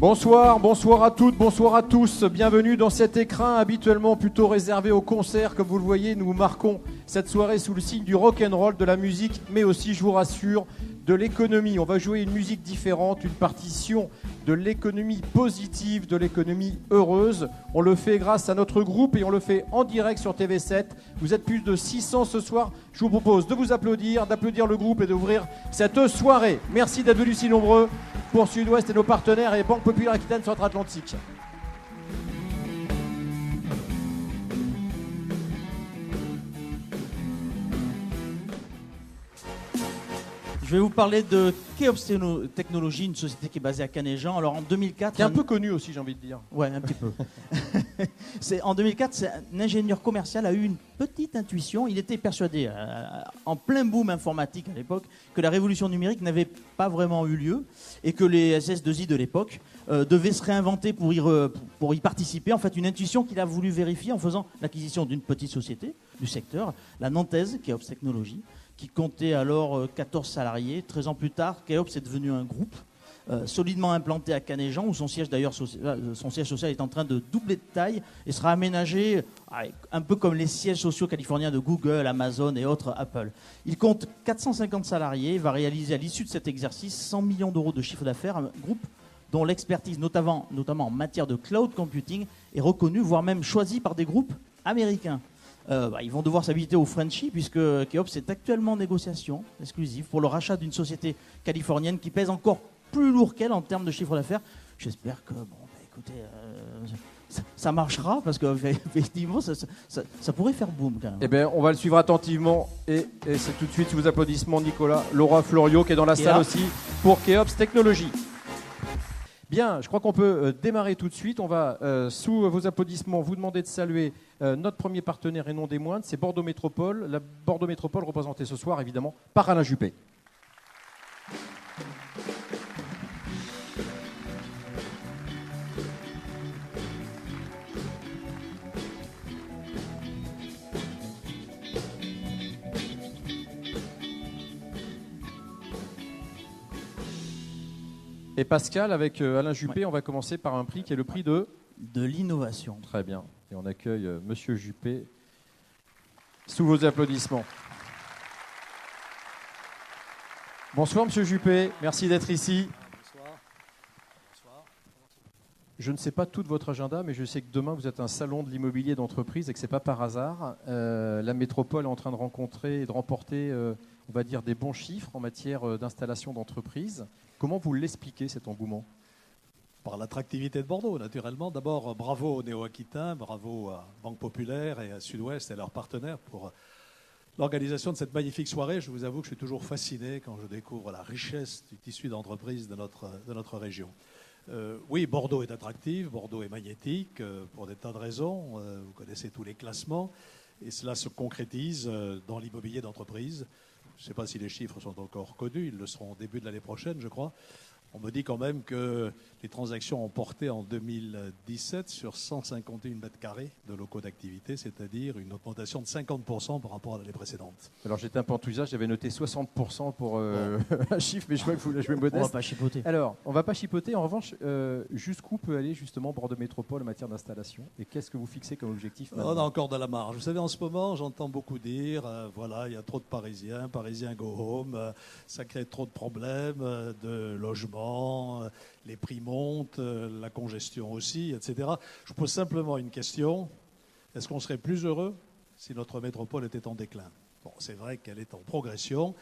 Bonsoir, bonsoir à toutes, bonsoir à tous. Bienvenue dans cet écrin habituellement plutôt réservé aux concerts. Comme vous le voyez, nous marquons cette soirée sous le signe du rock'n'roll, de la musique, mais aussi, je vous rassure, de l'économie. On va jouer une musique différente, une partition de l'économie positive, de l'économie heureuse. On le fait grâce à notre groupe et on le fait en direct sur TV7. Vous êtes plus de 600 ce soir. Je vous propose de vous applaudir, d'applaudir le groupe et d'ouvrir cette soirée. Merci d'être venus si nombreux pour Sud-Ouest et nos partenaires et Banque Populaire Aquitaine Centre-Atlantique. Je vais vous parler de Keops Technologies, une société qui est basée à Canéjan. Alors en 2004... Qui est un peu connu aussi, j'ai envie de dire. Ouais, un petit peu. En 2004, un ingénieur commercial a eu une petite intuition. Il était persuadé, en plein boom informatique à l'époque, que la révolution numérique n'avait pas vraiment eu lieu et que les SS2I de l'époque devaient se réinventer pour y participer. En fait, une intuition qu'il a voulu vérifier en faisant l'acquisition d'une petite société du secteur, la nantaise Keops Technologies, qui comptait alors 14 salariés. 13 ans plus tard, Keops est devenu un groupe solidement implanté à Canéjan, où son siège social est en train de doubler de taille et sera aménagé un peu comme les sièges sociaux californiens de Google, Amazon et autres Apple. Il compte 450 salariés et va réaliser à l'issue de cet exercice 100 millions d'euros de chiffre d'affaires, un groupe dont l'expertise, notamment en matière de cloud computing, est reconnue, voire même choisie par des groupes américains. Ils vont devoir s'habiliter au Frenchie puisque Keops est actuellement en négociation exclusive pour le rachat d'une société californienne qui pèse encore plus lourd qu'elle en termes de chiffre d'affaires. J'espère que, ça marchera parce qu'effectivement, ça pourrait faire boom quand même. Eh bien, on va le suivre attentivement et c'est tout de suite sous vos applaudissements Nicolas, Laura Florio qui est dans la salle aussi pour Keops Technologies. Bien, je crois qu'on peut démarrer tout de suite. On va, sous vos applaudissements, vous demander de saluer notre premier partenaire et non des moindres, c'est Bordeaux Métropole. La Bordeaux Métropole représentée ce soir, évidemment, par Alain Juppé. Et Pascal, avec Alain Juppé, on va commencer par un prix qui est le prix de l'innovation. Très bien. Et on accueille Monsieur Juppé sous vos applaudissements. Bonsoir Monsieur Juppé, merci d'être ici. Bonsoir. Bonsoir. Je ne sais pas tout de votre agenda, mais je sais que demain vous êtes un salon de l'immobilier d'entreprise et que ce n'est pas par hasard. La métropole est en train de rencontrer et de remporter, on va dire, des bons chiffres en matière d'installation d'entreprise. Comment vous l'expliquez, cet engouement ? Par l'attractivité de Bordeaux, naturellement. D'abord, bravo aux Néo-Aquitains, bravo à Banque Populaire et à Sud-Ouest et à leurs partenaires pour l'organisation de cette magnifique soirée. Je vous avoue que je suis toujours fasciné quand je découvre la richesse du tissu d'entreprise de notre région. Oui, Bordeaux est attractif, Bordeaux est magnétique pour des tas de raisons. Vous connaissez tous les classements et cela se concrétise dans l'immobilier d'entreprise. Je ne sais pas si les chiffres sont encore connus, ils le seront au début de l'année prochaine, je crois. On me dit quand même que les transactions ont porté en 2017 sur 151 mètres carrés de locaux d'activité, c'est-à-dire une augmentation de 50% par rapport à l'année précédente. Alors j'étais un peu enthousiaste, j'avais noté 60% pour un chiffre, mais je vois que vous la jouez modeste. On va pas chipoter. Alors, on ne va pas chipoter. En revanche, jusqu'où peut aller justement Bordeaux Métropole en matière d'installation ? Et qu'est-ce que vous fixez comme objectif maintenant ? On a encore de la marge. Vous savez, en ce moment, j'entends beaucoup dire, voilà, il y a trop de Parisiens go home, ça crée trop de problèmes de logement. Les prix montent, la congestion aussi, etc. Je pose simplement une question. Est-ce qu'on serait plus heureux si notre métropole était en déclin ? Bon, c'est vrai qu'elle est en progression.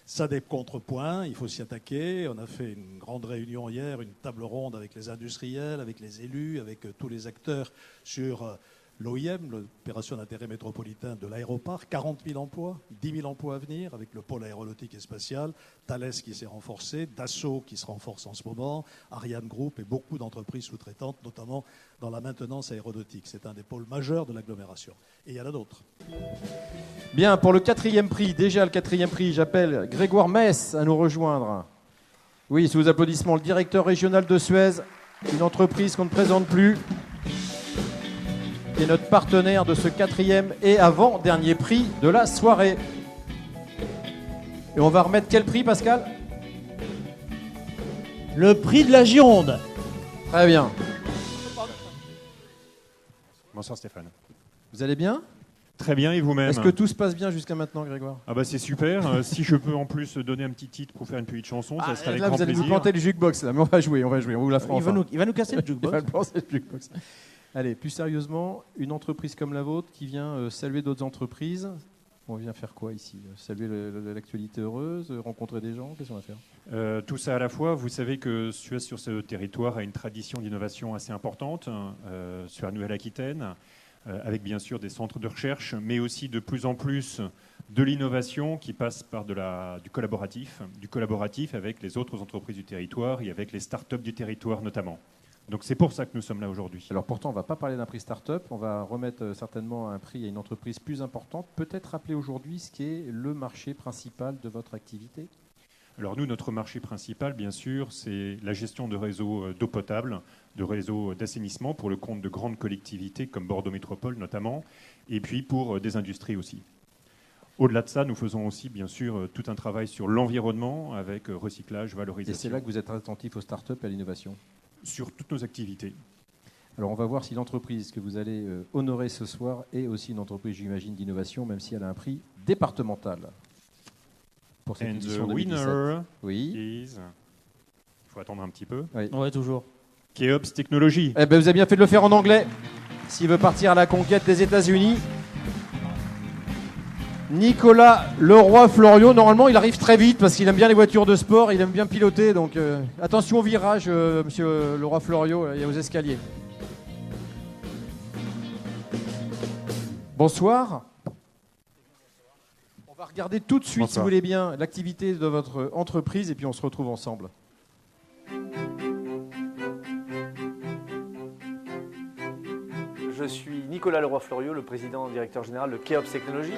Ça a des contrepoints, il faut s'y attaquer. On a fait une grande réunion hier, une table ronde avec les industriels, avec les élus, avec tous les acteurs sur l'OIM, l'opération d'intérêt métropolitain de l'aéroparc, 40 000 emplois, 10 000 emplois à venir, avec le pôle aéronautique et spatial, Thales qui s'est renforcé, Dassault qui se renforce en ce moment, Ariane Group et beaucoup d'entreprises sous-traitantes, notamment dans la maintenance aéronautique. C'est un des pôles majeurs de l'agglomération. Et il y en a d'autres. Bien, pour le 4e prix, déjà le 4e prix, j'appelle Grégoire Mess à nous rejoindre. Oui, sous vos applaudissements, le directeur régional de Suez, une entreprise qu'on ne présente plus, qui est notre partenaire de ce 4e et avant-dernier prix de la soirée. Et on va remettre quel prix, Pascal ? Le prix de la Gironde. Très bien. Bonsoir Stéphane. Vous allez bien? Très bien, et vous-même? Est-ce que tout se passe bien jusqu'à maintenant, Grégoire? Ah bah c'est super. Si je peux en plus donner un petit titre pour faire une petite chanson, ça serait avec là, grand vous allez plaisir. vous planter le jukebox, là, mais on va jouer, on vous la fera Il va, enfin. il va nous casser le Il jukebox. va le planter, le jukebox. Allez, plus sérieusement, une entreprise comme la vôtre qui vient saluer d'autres entreprises, on vient faire quoi ici? Saluer l'actualité heureuse, rencontrer des gens, qu'est-ce qu'on va faire? Tout ça à la fois. Vous savez que Suez sur ce territoire a une tradition d'innovation assez importante, sur la Nouvelle-Aquitaine, avec bien sûr des centres de recherche, mais aussi de plus en plus de l'innovation qui passe par du collaboratif avec les autres entreprises du territoire et avec les start-up du territoire notamment. Donc c'est pour ça que nous sommes là aujourd'hui. Alors pourtant, on ne va pas parler d'un prix start-up, on va remettre certainement un prix à une entreprise plus importante. Peut-être rappeler aujourd'hui ce qui est le marché principal de votre activité? Alors nous, notre marché principal, bien sûr, c'est la gestion de réseaux d'eau potable, de réseaux d'assainissement pour le compte de grandes collectivités comme Bordeaux Métropole notamment, et puis pour des industries aussi. Au-delà de ça, nous faisons aussi, bien sûr, tout un travail sur l'environnement avec recyclage, valorisation. Et c'est là que vous êtes attentif aux start-up et à l'innovation? Sur toutes nos activités. Alors on va voir si l'entreprise que vous allez honorer ce soir est aussi une entreprise, j'imagine, d'innovation, même si elle a un prix départemental. Pour cette And édition the 2017. winner Oui. is... Il faut attendre un petit peu. Oui. Ouais, toujours. Keops Technologies. Eh ben, vous avez bien fait de le faire en anglais. S'il veut partir à la conquête des États-Unis. Nicolas Leroy-Floriot, normalement il arrive très vite parce qu'il aime bien les voitures de sport, il aime bien piloter, donc attention au virage, monsieur Leroy-Floriot, il y a aux escaliers. Bonsoir. On va regarder tout de suite, Bonsoir. si vous voulez bien, l'activité de votre entreprise et puis on se retrouve ensemble. Je suis Nicolas Leroy-Floriot, le président et directeur général de Keops Technologies.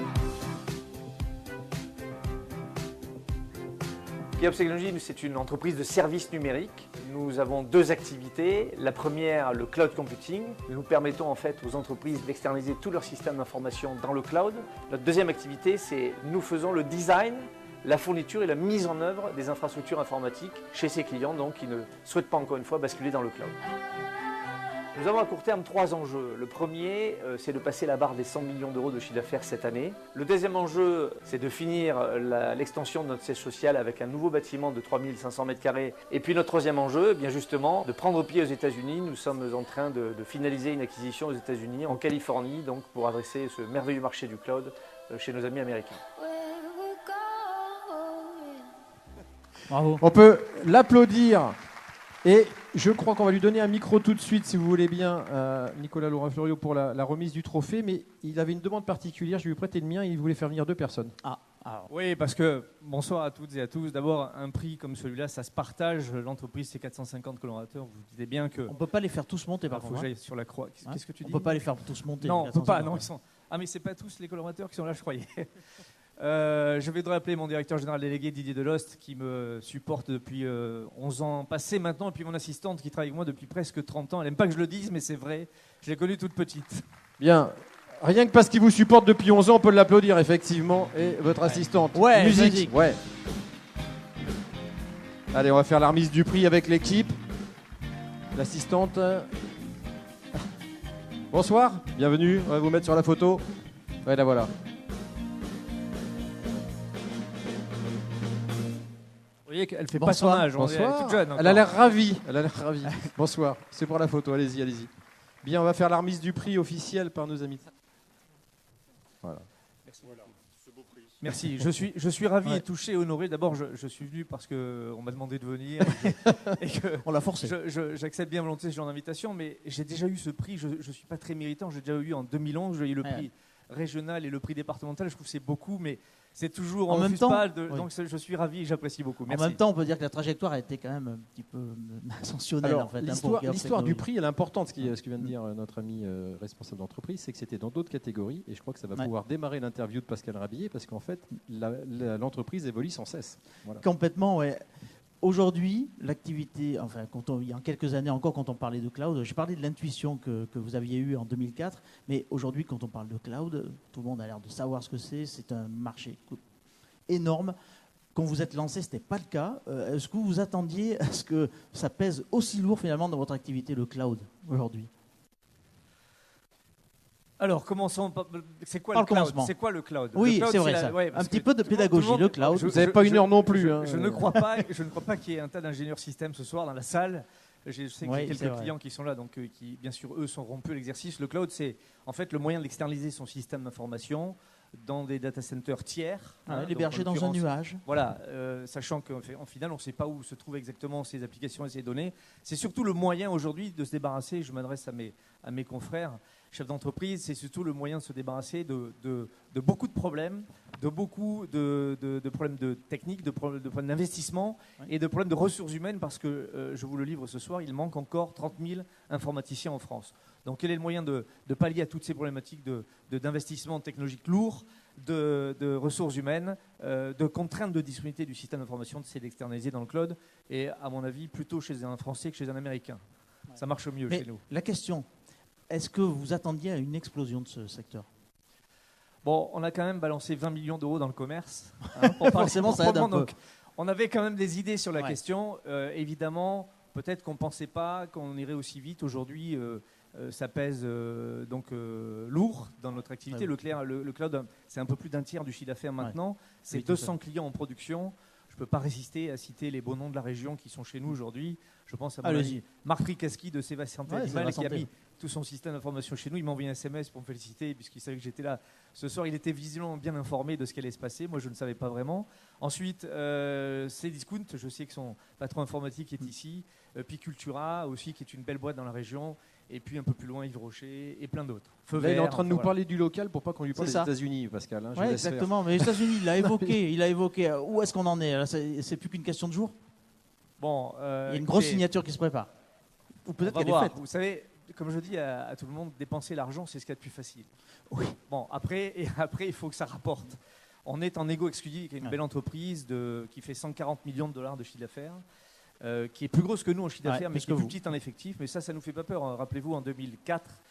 Keops Technologies, c'est une entreprise de services numériques. Nous avons deux activités. La première, le cloud computing. Nous permettons en fait aux entreprises d'externaliser tous leurs systèmes d'information dans le cloud. Notre deuxième activité, c'est nous faisons le design, la fourniture et la mise en œuvre des infrastructures informatiques chez ces clients, donc qui ne souhaitent pas encore une fois basculer dans le cloud. Nous avons à court terme trois enjeux. Le premier, c'est de passer la barre des 100 millions d'euros de chiffre d'affaires cette année. Le deuxième enjeu, c'est de finir l'extension de notre siège social avec un nouveau bâtiment de 3500 m². Et puis notre troisième enjeu, bien justement, de prendre pied aux États-Unis. Nous sommes en train de finaliser une acquisition aux États-Unis, en Californie, donc pour adresser ce merveilleux marché du cloud chez nos amis américains. Bravo. On peut l'applaudir et je crois qu'on va lui donner un micro tout de suite, si vous voulez bien, Nicolas Leroy-Floriot, pour la remise du trophée. Mais il avait une demande particulière, je vais lui prêter le mien et il voulait faire venir deux personnes. Oui, parce que, bonsoir à toutes et à tous. D'abord, un prix comme celui-là, ça se partage. L'entreprise, c'est 450 collaborateurs. Vous disiez bien que... On peut pas les faire tous monter par faut contre. que hein. j'aille sur la croix. Qu'est-ce que tu On dis? peut pas les faire tous monter. Non, on les peut pas. 450. Non, ils sont... Ah, mais c'est pas tous les collaborateurs qui sont là, je croyais. Je vais rappeler mon directeur général délégué Didier Delost qui me supporte depuis 11 ans passés maintenant, et puis mon assistante qui travaille avec moi depuis presque 30 ans. Elle n'aime pas que je le dise, mais c'est vrai. Je l'ai connue toute petite. Bien. Rien que parce qu'il vous supporte depuis 11 ans, on peut l'applaudir, effectivement. Et votre assistante. Ouais, musique. musique. Ouais. Allez, on va faire la remise du prix avec l'équipe. L'assistante. Bonsoir, bienvenue. On va vous mettre sur la photo. Ouais, la voilà. Vous voyez qu'elle fait pas son Bonsoir. âge. Elle est toute jeune. Elle a encore. l'air ravie. Elle a l'air ravie. Bonsoir. C'est pour la photo. Allez-y, allez-y. Bien, on va faire la remise du prix officielle par nos amis. Voilà. Merci. Je suis ravi Ouais. et touché, honoré. D'abord, je suis venu parce qu'on m'a demandé de venir et que On l'a forcé. j'accepte bien volontiers ce genre d'invitation, mais j'ai déjà eu ce prix. Je ne suis pas très méritant. J'ai déjà eu en 2011, j'ai eu le Ouais. prix régional et le prix départemental. Je trouve que c'est beaucoup, mais c'est toujours En on même refuse temps, pas oui. donc je suis ravi et j'apprécie beaucoup. En Merci. même temps, on peut dire que la trajectoire a été quand même un petit peu ascensionnelle. Alors, en fait, hein, l'histoire pour Keops l'histoire du Technologies. prix, elle est importante. Ce que vient de dire notre ami responsable d'entreprise, c'est que c'était dans d'autres catégories. Et je crois que ça va Ouais. pouvoir démarrer l'interview de Pascal Rabillet parce qu'en fait, l'entreprise évolue sans cesse. Voilà. Complètement, ouais. Aujourd'hui, l'activité, enfin, il y a quelques années encore, quand on parlait de cloud, j'ai parlé de l'intuition que vous aviez eue en 2004, mais aujourd'hui, quand on parle de cloud, tout le monde a l'air de savoir ce que c'est. C'est un marché énorme. quand vous êtes lancé, ce n'était pas le cas. Est-ce que vous attendiez à ce que ça pèse aussi lourd finalement dans votre activité, le cloud, aujourd'hui? Alors, commençons par... C'est quoi Par le le cloud? commencement. C'est quoi le cloud? Oui, Le cloud, c'est vrai, la- ça. ouais, Un parce petit que peu de tout le monde- pédagogie, tout le le monde- cloud. je- Vous n'avez je- pas une je- heure non plus. Je ne crois pas qu'il y ait un tas d'ingénieurs système ce soir dans la salle. Je sais qu'il y Oui, a c'est quelques vrai. clients qui sont là, donc qui, bien sûr, eux, sont rompus à l'exercice. Le cloud, c'est en fait le moyen d'externaliser son système d'information dans des data centers tiers. Ah, donc, l'héberger en dans un l'occurrence, nuage. Voilà, sachant qu'en final, on ne sait pas où se trouvent exactement ces applications et ces données. C'est surtout le moyen aujourd'hui de se débarrasser, je m'adresse à mes confrères, chefs d'entreprise, c'est surtout le moyen de se débarrasser de beaucoup de problèmes, de beaucoup de problèmes de technique, de problèmes d'investissement et de problèmes de ressources humaines, parce que, je vous le livre ce soir, il manque encore 30 000 informaticiens en France. Donc quel est le moyen de pallier à toutes ces problématiques d'investissement technologique lourd, de ressources humaines, de contraintes de disponibilité du système d'information, c'est d'externaliser dans le cloud, et à mon avis plutôt chez un Français que chez un Américain. Ça marche mieux Mais chez nous. la question, est-ce que vous attendiez à une explosion de ce secteur? Bon, on a quand même balancé 20 millions d'euros dans le commerce. Pour parler Forcément, ça aide un peu. donc, on avait quand même des idées sur la Ouais. question. Évidemment, peut-être qu'on ne pensait pas qu'on irait aussi vite. Aujourd'hui, ça pèse lourd dans notre activité. Ouais. Le cloud, c'est un peu plus d'un tiers du chiffre d'affaires maintenant. C'est Oui, tout à 200 clients en production. Je ne peux pas résister à citer les beaux noms de la région qui sont chez nous aujourd'hui. Je pense à mon Allez-y. ami Marc Frikaski de Sébastien Ouais, Animal qui a Sébastien. mis tout son système d'information chez nous. Il m'a envoyé un SMS pour me féliciter puisqu'il savait que j'étais là ce soir. Il était visiblement bien informé de ce qui allait se passer. Moi, je ne savais pas vraiment. Ensuite, Cdiscount, je sais que son patron informatique est ici. Picultura aussi, qui est une belle boîte dans la région. Et puis un peu plus loin, Yves Rocher et plein d'autres. Feu Là, il est vert, en train de nous enfin, parler du local pour pas qu'on lui parle C'est des ça. États-Unis, Pascal. Hein, je Oui, vous laisse faire. exactement. Mais les États-Unis, il l'a évoqué. Il a évoqué. Où est-ce qu'on en est? Là, c'est plus qu'une question de jours. Bon, Il y a une grosse écoutez, signature qui se prépare. Ou on peut-être va qu'elle est voir. faite. Vous savez, comme je dis à tout le monde, dépenser l'argent, c'est ce qu'il y a de plus facile. Oui. Bon, après, il faut que ça rapporte. On est en égo exclusif avec une Ouais. belle entreprise qui fait 140 millions de dollars de chiffre d'affaires, qui est plus grosse que nous en chiffre Ouais, d'affaires, mais plus qui est que plus vous. petite en effectif. Mais ça nous fait pas peur. Rappelez-vous, en 2004,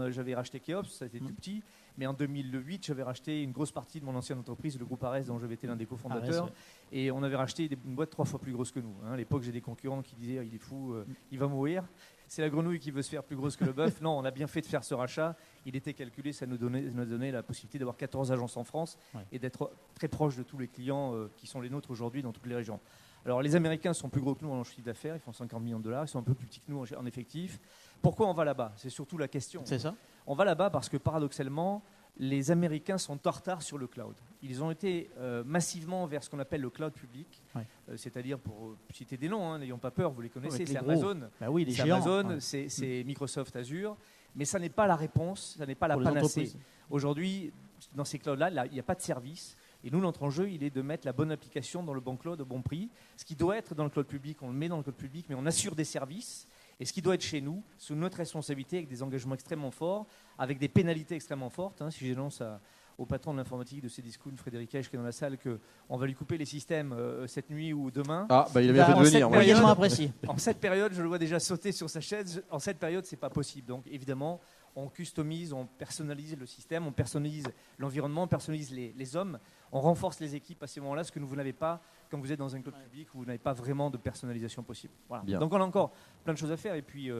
j'avais racheté Keops, ça était tout petit. Mais en 2008, j'avais racheté une grosse partie de mon ancienne entreprise, le groupe Ares, dont j'avais été l'un des cofondateurs. Ares, ouais. Et on avait racheté une boîte 3 fois plus grosse que nous. À l'époque, j'ai des concurrents qui disaient il est fou, il va mourir. C'est la grenouille qui veut se faire plus grosse que le bœuf. Non, on a bien fait de faire ce rachat. Il était calculé, ça nous donnait la possibilité d'avoir 14 agences en France et d'être très proche de tous les clients qui sont les nôtres aujourd'hui dans toutes les régions. Alors les Américains sont plus gros que nous en chiffre d'affaires, ils font 50 millions de dollars, ils sont un peu plus petits que nous en effectif. Pourquoi on va là-bas? C'est surtout la question. C'est ça. On va là-bas parce que paradoxalement, les Américains sont en retard sur le cloud. Ils ont été massivement vers ce qu'on appelle le cloud public, Ouais. C'est-à-dire, pour citer des noms, n'ayons pas peur, vous les connaissez, Avec les c'est gros. Amazon, Bah oui, les c'est géants. Amazon, Ouais. c'est Microsoft Azure, mais ça n'est pas la réponse, ça n'est pas la Pour les panacée. entreprises. Aujourd'hui, dans ces clouds-là, il n'y a pas de service. Et nous, notre enjeu, il est de mettre la bonne application dans le bon cloud au bon prix. Ce qui doit être dans le cloud public, on le met dans le cloud public, mais on assure des services. Et ce qui doit être chez nous, sous notre responsabilité, avec des engagements extrêmement forts, avec des pénalités extrêmement fortes. Si j'annonce au patron de l'informatique de Cdiscount, Frédéric Hesch, qui est dans la salle, qu'on va lui couper les systèmes cette nuit ou demain. Ah, bah, il a bien fait de en cette venir. période- Moyennement apprécié. En cette période, je le vois déjà sauter sur sa chaise. En cette période, c'est pas possible. Donc, évidemment, on customise, on personnalise le système, on personnalise l'environnement, on personnalise les hommes, on renforce les équipes à ces moments-là, ce que vous n'avez pas quand vous êtes dans un cloud public où vous n'avez pas vraiment de personnalisation possible. Voilà. Bien. Donc, on a encore plein de choses à faire. Et puis,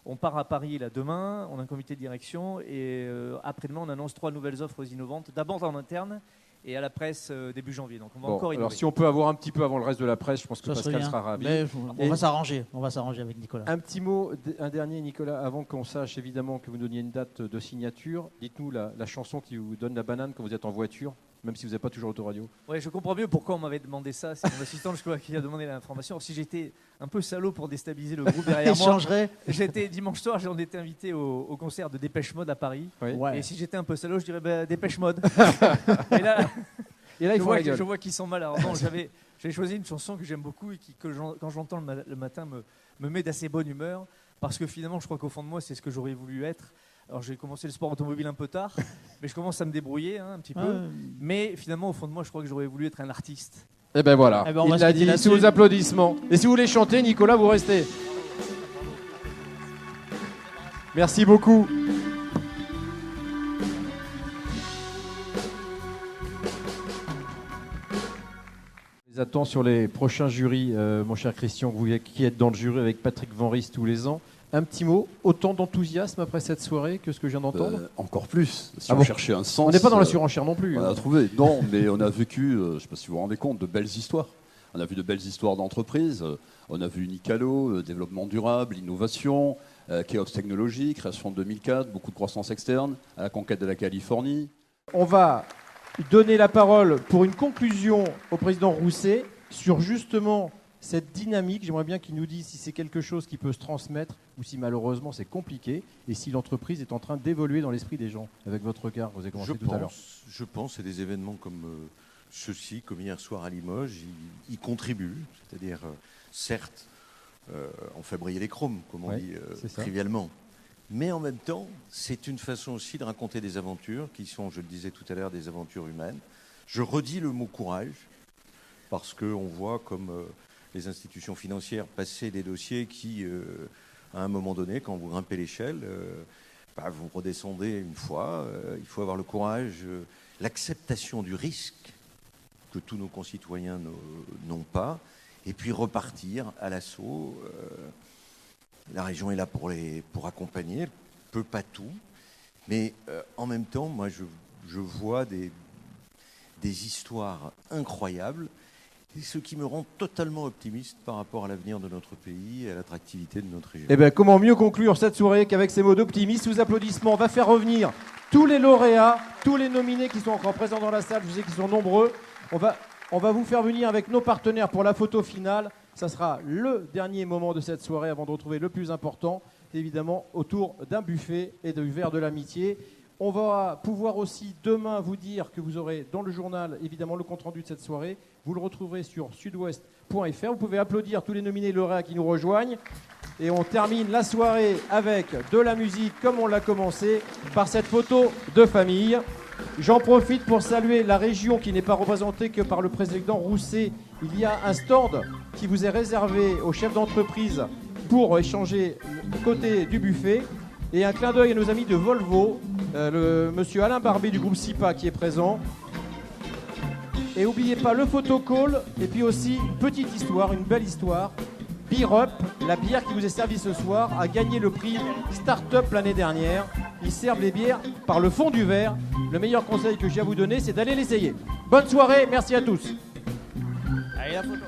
on part à Paris là demain, on a un comité de direction et après-demain, on annonce 3 nouvelles offres innovantes, d'abord en interne et à la presse début janvier. Donc, on va Bon, encore innover. alors si on peut avoir un petit peu avant le reste de la presse, je pense que Ça serait Pascal bien. sera ravi. Mais on Et- va s'arranger. On va s'arranger avec Nicolas. Un petit mot, un dernier, Nicolas, avant qu'on sache évidemment que vous donniez une date de signature. Dites-nous la chanson qui vous donne la banane quand vous êtes en voiture, même si vous n'avez pas toujours l'autoradio. Ouais, je comprends mieux pourquoi on m'avait demandé ça. C'est mon assistant, je crois, qui a demandé l'information. Si j'étais un peu salaud pour déstabiliser le groupe derrière moi, Échangerait. j'étais dimanche soir, j'en étais invité au concert de Dépêche Mode à Paris. Oui. Ouais. Et si j'étais un peu salaud, je dirais Dépêche Mode. Et là, Et là, je il faut vois, la gueule. je vois qu'ils sont mal. Alors non, j'avais choisi une chanson que j'aime beaucoup et qui, quand j'entends le matin, me met d'assez bonne humeur. Parce que finalement, je crois qu'au fond de moi, c'est ce que j'aurais voulu être. Alors j'ai commencé le sport automobile un peu tard, mais je commence à me débrouiller un petit peu. Mais finalement, au fond de moi, je crois que j'aurais voulu être un artiste. Et ben voilà, Eh ben, on va il se l'a quitter dit là-dessus. sous vos applaudissements. Et si vous voulez chanter, Nicolas, vous restez. Merci beaucoup. Les attends sur les prochains jurys, mon cher Christian, vous qui êtes dans le jury avec Patrick Van Ries tous les ans. Un petit mot, autant d'enthousiasme après cette soirée que ce que je viens d'entendre Encore plus, si Ah on bon cherchait un sens. On n'est pas dans la surenchère non plus. On a trouvé, non, mais on a vécu, je ne sais pas si vous vous rendez compte, de belles histoires. On a vu de belles histoires d'entreprises, on a vu Nicalo, développement durable, innovation, Keops Technologies, création de 2004, beaucoup de croissance externe, à la conquête de la Californie. On va donner la parole pour une conclusion au président Rousset sur justement cette dynamique. J'aimerais bien qu'il nous dise si c'est quelque chose qui peut se transmettre ou si malheureusement c'est compliqué et si l'entreprise est en train d'évoluer dans l'esprit des gens. Avec votre regard, vous avez commencé tout à l'heure. Je pense que des événements comme ceux-ci, comme hier soir à Limoges, y contribuent. C'est-à-dire, certes, on fait briller les chromes, comme on dit trivialement. Mais en même temps, c'est une façon aussi de raconter des aventures qui sont, je le disais tout à l'heure, des aventures humaines. Je redis le mot courage, parce qu'on voit comme les institutions financières passer des dossiers qui, à un moment donné, quand vous grimpez l'échelle, vous redescendez une fois. Il faut avoir le courage, l'acceptation du risque que tous nos concitoyens n'ont pas, et puis repartir à l'assaut. La région est là pour accompagner, elle ne peut pas tout, mais en même temps, moi, je vois des histoires incroyables, et ce qui me rend totalement optimiste par rapport à l'avenir de notre pays et à l'attractivité de notre région. Eh bien, comment mieux conclure cette soirée qu'avec ces mots d'optimisme? Sous applaudissements, on va faire revenir tous les lauréats, tous les nominés qui sont encore présents dans la salle, je sais qu'ils sont nombreux. On va vous faire venir avec nos partenaires pour la photo finale. Ça sera le dernier moment de cette soirée avant de retrouver le plus important, évidemment, autour d'un buffet et du verre de l'amitié. On va pouvoir aussi demain vous dire que vous aurez dans le journal, évidemment, le compte-rendu de cette soirée. Vous le retrouverez sur sudouest.fr. Vous pouvez applaudir tous les nominés lauréats qui nous rejoignent. Et on termine la soirée avec de la musique, comme on l'a commencé, par cette photo de famille. J'en profite pour saluer la région qui n'est pas représentée que par le président Rousset. Il y a un stand qui vous est réservé aux chefs d'entreprise pour échanger côté du buffet. Et un clin d'œil à nos amis de Volvo, le monsieur Alain Barbet du groupe SIPA qui est présent. Et n'oubliez pas le photocall et puis aussi une petite histoire, une belle histoire. Beer Up, la bière qui vous est servie ce soir, a gagné le prix Start-up l'année dernière. Ils servent les bières par le fond du verre. Le meilleur conseil que j'ai à vous donner, c'est d'aller l'essayer. Bonne soirée, merci à tous. Allez, la photo.